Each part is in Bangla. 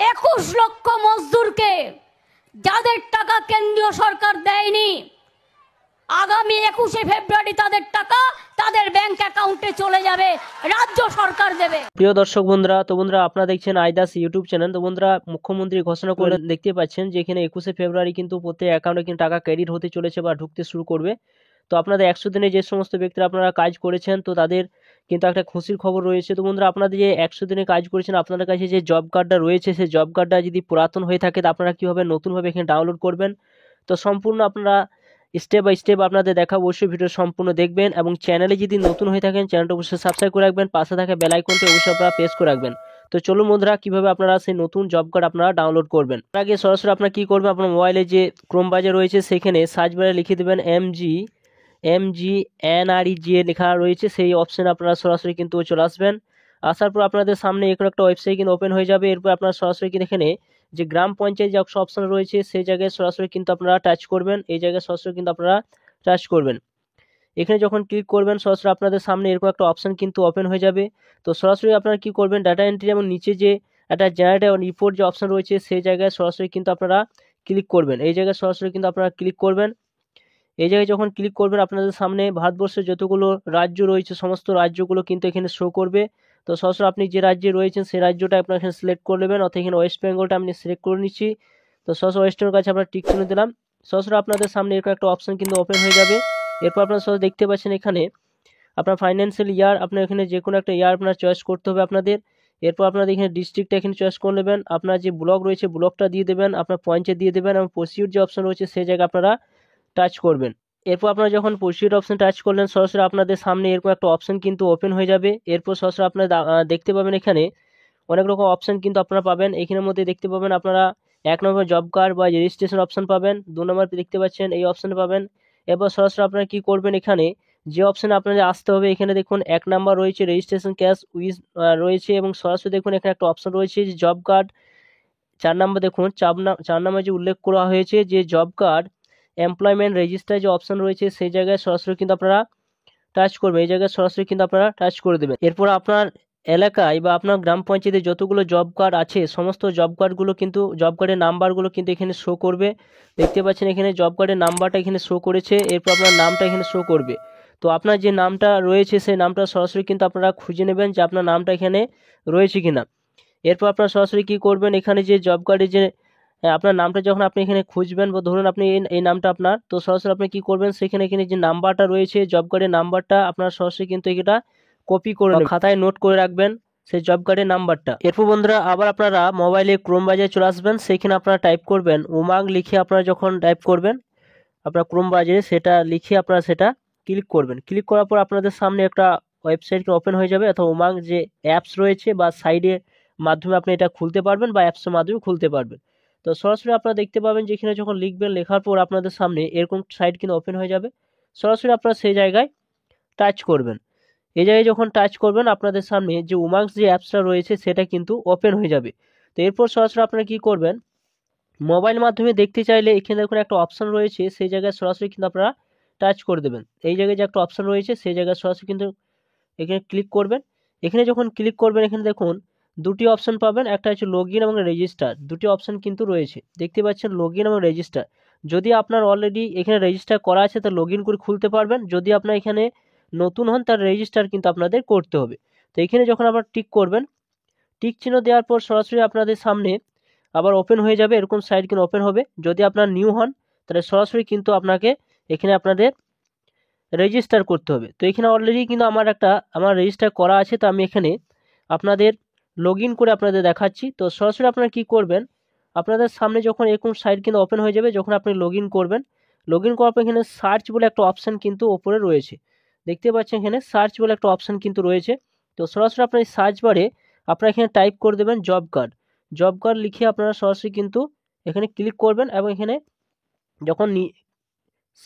21 লক্ষ মজদুরকে যাদের টাকা কেন্দ্রীয় সরকার দেয়নি, আগামী 21শে ফেব্রুয়ারি তাদের টাকা তাদের ব্যাংক অ্যাকাউন্টে চলে যাবে, রাজ্য সরকার দেবে। প্রিয় দর্শক বন্ধুরা, তো বন্ধুরা আপনারা দেখছেন আইদাস ইউটিউব চ্যানেল। তো বন্ধুরা মুখ্যমন্ত্রী ঘোষণা করে দেখতে পাচ্ছেন যে এখানে 21শে ফেব্রুয়ারি কিন্তু প্রত্যেক অ্যাকাউন্টে কিন্তু টাকা ক্রেডিট হতে চলেছে বা ঢুকতে শুরু করবে। তো আপনাদের 100 দিনে যে সমস্ত ব্যক্তিরা আপনারা কাজ করেছেন তো তাদের কিন্তু একটা খুশির খবর রয়েছে। তো বন্ধুরা আপনাদের যে 100 দিনে কাজ করেছেন আপনাদের কাছে যে জব কার্ডটা রয়েছে সেই জব কার্ডটা যদি পুরাতন হয়ে থাকে তো আপনারা কীভাবে নতুনভাবে এখানে ডাউনলোড করবেন, তো সম্পূর্ণ আপনারা স্টেপ বাই স্টেপ আপনাদের দেখা, অবশ্যই ভিডিও সম্পূর্ণ দেখবেন এবং চ্যানেলে যদি নতুন হয়ে থাকেন চ্যানেলটা অবশ্যই সাবস্ক্রাইব করে রাখবেন, পাশে থাকা বেল আইকনটি অবশ্যই আপনারা প্রেস করে রাখবেন। তো চলুন বন্ধুরা কিভাবে আপনারা সেই নতুন জব কার্ড আপনারা ডাউনলোড করবেন। তার আগে সরাসরি আপনারা কি করবেন, আপনার মোবাইলে যে ক্রোম ব্রাউজার রয়েছে সেখানে সার্চ বারে লিখে দেবেন MGNREGA লেখা রয়েছে, সেই অপশানে আপনারা সরাসরি কিন্তু চলে আসবেন। আসার পর আপনাদের সামনে এরকম একটা ওয়েবসাইট কিন্তু ওপেন হয়ে যাবে। এরপর আপনারা সরাসরি কিন্তু এখানে যে গ্রাম পঞ্চায়েত যে অপশন রয়েছে সেই জায়গায় সরাসরি কিন্তু আপনারা টাচ করবেন। এই জায়গায় সরাসরি কিন্তু আপনারা টাচ করবেন। এখানে যখন ক্লিক করবেন সরাসরি আপনাদের সামনে এরকম একটা অপশন কিন্তু ওপেন হয়ে যাবে। তো সরাসরি আপনারা কি করবেন, ডাটা এন্ট্রি এবং নিচে যে একটা জেনারেট রিপোর্ট যে অপশন রয়েছে সেই জায়গায় সরাসরি কিন্তু আপনারা ক্লিক করবেন। এই জায়গায় সরাসরি কিন্তু আপনারা ক্লিক করবেন। এই জায়গায় যখন ক্লিক করবেন আপনাদের সামনে ভারতবর্ষের যতগুলো রাজ্য রয়েছে সমস্ত রাজ্যগুলো কিন্তু এখানে শো করবে। তো সরাসরি আপনি যে রাজ্যে রয়েছেন সেই রাজ্যটা আপনার এখানে সিলেক্ট করে নেবেন, অর্থাৎ এখানে ওয়েস্ট বেঙ্গলটা আমি সিলেক্ট করে নিচ্ছি। তো সরাসরি ওয়েস্টের কাছে আপনার টিক চিহ্ন দিলাম। সরাসরি আপনাদের সামনে এরকম একটা অপশন কিন্তু ওপেন হয়ে যাবে। এরপর আপনারা সরাসরি দেখতে পাচ্ছেন এখানে আপনার ফাইন্যান্সিয়াল ইয়ার, আপনার এখানে যে কোনো একটা ইয়ার আপনার চয়েস করতে হবে আপনাদের। এরপর আপনাদের এখানে ডিস্ট্রিক্টটা এখানে চয়েস করে নেবেন, আপনার যে ব্লক রয়েছে ব্লকটা দিয়ে দেবেন, আপনার পঞ্চায়েত দিয়ে দেবেন এবং প্রসিডিউর যে অপশন রয়েছে সেই জায়গায় আপনারা টাচ করবেন। এরপর আপনারা যখন প্রসিডিউর অপশন টাচ করলেন সরাসরি আপনাদের সামনে এরকম একটা অপশন কিন্তু ওপেন হয়ে যাবে। এরপর সরাসরি আপনারা দেখতে পাবেন এখানে অনেক রকম অপশন কিন্তু আপনারা পাবেন। এখানের মধ্যে দেখতে পাবেন আপনারা 1 নম্বর জব কার্ড বা রেজিস্ট্রেশন অপশন পাবেন, 2 নম্বর দেখতে পাচ্ছেন এই অপশনে পাবেন। এরপর সরাসরি আপনারা কি করবেন, এখানে যে অপশনে আপনাদের আসতে হবে এখানে দেখুন 1 নম্বর রয়েছে রেজিস্ট্রেশন ক্যাশ উইজ রয়েছে এবং সরাসরি দেখুন এখানে একটা অপশন রয়েছে যে জব কার্ড। 4 নম্বর দেখুন 4 নম্বর যে উল্লেখ করা হয়েছে যে জব কার্ড এমপ্লয়মেন্ট রেজিস্টার যে অপশন রয়েছে সেই জায়গায় সরাসরি কিন্তু আপনারা টাচ করবেন। এই জায়গায় সরাসরি কিন্তু আপনারা টাচ করে দেবেন। এরপর আপনার এলাকায় বা আপনার গ্রাম পঞ্চায়েতে যতগুলো জব কার্ড আছে সমস্ত জব কার্ডগুলো কিন্তু জব কার্ডের নাম্বারগুলো কিন্তু এখানে শো করবে। দেখতে পাচ্ছেন এখানে জব কার্ডের নাম্বারটা এখানে শো করেছে, এরপর আপনার নামটা এখানে শো করবে। তো আপনার যে নামটা রয়েছে সেই নামটা সরাসরি কিন্তু আপনারা খুঁজে নেবেন যে আপনার নামটা এখানে রয়েছে কিনা। এরপর আপনারা সরাসরি কি করবেন, এখানে যে জব কার্ডে যে আপনার নামটা যখন আপনি এখানে খুঁজবেন বা ধরুন আপনি এই নামটা আপনার, তো সরাসরি আপনি কি করবেন সেখানে এখানে যে নাম্বারটা রয়েছে জব কার্ডের নাম্বারটা আপনারা সরাসরি কিন্তু এটা কপি করে খাতায় নোট করে রাখবেন সেই জব কার্ডের নাম্বারটা। এরপর বন্ধুরা আবার আপনারা মোবাইলে ক্রোম ব্রাউজারে চলে আসবেন, সেখানে আপনারা টাইপ করবেন উমাং লিখে আপনারা যখন টাইপ করবেন আপনার ক্রোম ব্রাউজারে সেটা লিখে আপনারা সেটা ক্লিক করবেন। ক্লিক করার পর আপনাদের সামনে একটা ওয়েবসাইট ওপেন হয়ে যাবে, অথবা উমাং যে অ্যাপস রয়েছে বা সাইডের মাধ্যমে আপনি এটা খুলতে পারবেন বা অ্যাপসের মাধ্যমে খুলতে পারবেন। তো সরাসরি আপনারা দেখতে পাবেন যেখানে যখন লিখবেন লেখার পর আপনাদের সামনে এরকম সাইট কিন্তু ওপেন হয়ে যাবে। সরাসরি আপনারা সেই জায়গায় টাচ করবেন। এই জায়গায় যখন টাচ করবেন আপনাদের সামনে যে উমাংস যে অ্যাপসটা রয়েছে সেটা কিন্তু ওপেন হয়ে যাবে। তো এরপর সরাসরি আপনারা কি করবেন, মোবাইল মাধ্যমে দেখতে চাইলে এখানে দেখুন একটা অপশন রয়েছে সেই জায়গায় সরাসরি কিন্তু আপনারা টাচ করে দেবেন। এই জায়গায় যে একটা অপশন রয়েছে সেই জায়গায় সরাসরি কিন্তু এখানে ক্লিক করবেন। এখানে যখন ক্লিক করবেন এখানে দেখুন দুটি অপশন পাবেন, একটা হচ্ছে লগ ইন এবং রেজিস্টার, দুটি অপশন কিন্তু রয়েছে দেখতে পাচ্ছেন লগ ইন এবং রেজিস্টার। যদি আপনার অলরেডি এখানে রেজিস্টার করা আছে তো লগ ইন করে খুলতে পারবেন, যদি আপনার এখানে নতুন হন তার রেজিস্টার কিন্তু আপনাদের করতে হবে। তো এখানে যখন আপনার টিক করবেন, টিক চিহ্ন দেওয়ার পর সরাসরি আপনাদের সামনে আবার ওপেন হয়ে যাবে, এরকম সাইট কিন্তু ওপেন হবে। যদি আপনার নিউ হন তাহলে সরাসরি কিন্তু আপনাকে এখানে আপনাদের রেজিস্টার করতে হবে। তো এখানে অলরেডি কিন্তু আমার রেজিস্টার করা আছে, তো আমি এখানে আপনাদের লগ ইন করে আপনাদের দেখাচ্ছি। তো সরাসরি আপনারা কি করবেন, আপনাদের সামনে যখন এরকম সাইট কিন্তু ওপেন হয়ে যাবে যখন আপনি লগ ইন করবেন, লগ ইন করার পর এখানে সার্চ বলে একটা অপশান কিন্তু ওপরে রয়েছে, দেখতে পাচ্ছেন এখানে সার্চ বলে একটা অপশান কিন্তু রয়েছে। তো সরাসরি আপনার এই সার্চ বারে আপনারা এখানে টাইপ করে দেবেন জব কার্ড। জব কার্ড লিখে আপনারা সরাসরি কিন্তু এখানে ক্লিক করবেন এবং এখানে যখন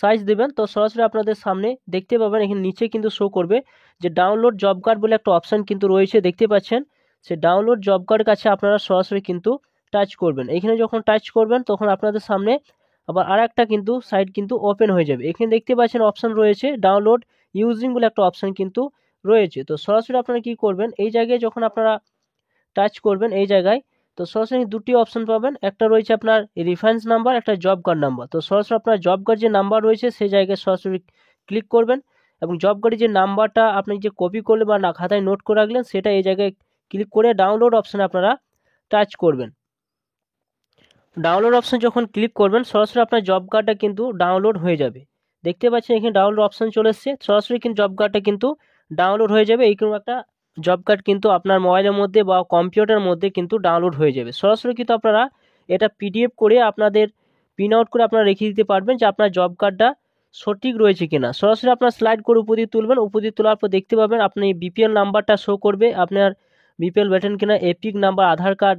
সার্চ দেবেন তো সরাসরি আপনাদের সামনে দেখতে পাবেন এখানে নিচে কিন্তু শো করবে যে ডাউনলোড জব কার্ড বলে একটা অপশান কিন্তু রয়েছে, দেখতে পাচ্ছেন সেই ডাউনলোড জব কার্ডের কাছে আপনারা সরাসরি কিন্তু টাচ করবেন। এখানে যখন টাচ করবেন তখন আপনাদের সামনে আবার আর একটা কিন্তু সাইট কিন্তু ওপেন হয়ে যাবে। এখানে দেখতে পাচ্ছেন অপশান রয়েছে ডাউনলোড ইউজিং বলে একটা অপশান কিন্তু রয়েছে। তো সরাসরি আপনারা কি করবেন, এই জায়গায় যখন আপনারা টাচ করবেন এই জায়গায় তো সরাসরি দুটি অপশন পাবেন, একটা রয়েছে আপনার রেফারেন্স নাম্বার, একটা জব কার্ড নাম্বার। তো সরাসরি আপনার জব কার্ড যে নাম্বার রয়েছে সেই জায়গায় সরাসরি ক্লিক করবেন এবং জব কার্ডের যে নাম্বারটা আপনি যে কপি করলেন বা না খাতায় নোট করে রাখলেন সেটা এই জায়গায় ক্লিক করে ডাউনলোড অপশানে আপনারা টাচ করবেন। ডাউনলোড অপশান যখন ক্লিক করবেন সরাসরি আপনার জব কার্ডটা কিন্তু ডাউনলোড হয়ে যাবে। দেখতে পাচ্ছেন এখানে ডাউনলোড অপশান চলে এসেছে, সরাসরি কিন্তু জব কার্ডটা কিন্তু ডাউনলোড হয়ে যাবে। এইরকম একটা জব কার্ড কিন্তু আপনার মোবাইলের মধ্যে বা কম্পিউটারের মধ্যে কিন্তু ডাউনলোড হয়ে যাবে। সরাসরি কিন্তু আপনারা এটা পিডিএফ করে আপনাদের প্রিন্ট আউট করে আপনারা রেখে দিতে পারবেন যে আপনার জব কার্ডটা সঠিক রয়েছে কিনা। সরাসরি আপনার স্লাইড করে উপর দিয়ে তুলবেন, উপর দিয়ে তোলার পর দেখতে পাবেন আপনি বিপিএল নাম্বারটা শো করবে, আপনার বিপিএল ব্যাটেন কিনা, এপিক নাম্বার, আধার কার্ড,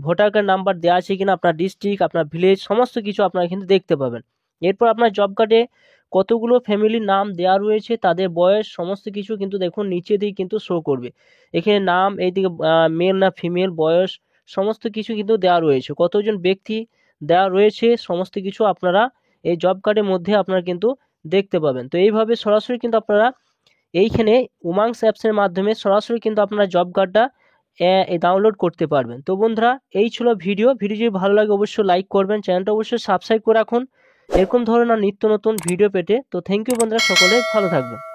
ভোটার কার্ড নাম্বার দেওয়া আছে কিনা, আপনার ডিস্ট্রিক্ট, আপনার ভিলেজ, সমস্ত কিছু আপনারা কিন্তু দেখতে পাবেন। এরপর আপনার জব কার্ডে কতগুলো ফ্যামিলির নাম দেওয়া রয়েছে, তাদের বয়স, সমস্ত কিছু কিন্তু দেখুন নিচে দিয়ে কিন্তু শো করবে। এখানে নাম, এইদিকে মেল না ফিমেল, বয়স, সমস্ত কিছু কিন্তু দেওয়া রয়েছে, কতজন ব্যক্তি দেওয়া রয়েছে, সমস্ত কিছু আপনারা এই জব কার্ডের মধ্যে আপনারা কিন্তু দেখতে পাবেন। তো এইভাবে সরাসরি কিন্তু আপনারা এইখানে উমাংস অ্যাপসের মাধ্যমে সরাসরি কিন্তু আপনারা জব কার্ডটা ডাউনলোড করতে পারবেন। তো বন্ধুরা এই ছিল ভিডিও যদি ভালো লাগে অবশ্যই লাইক করবেন, চ্যানেলটা অবশ্যই সাবস্ক্রাইব করে রাখুন এরকম ধরনের নিত্য নতুন ভিডিও পেতে। তো থ্যাংক ইউ বন্ধুরা, সকলে ভালো থাকবেন।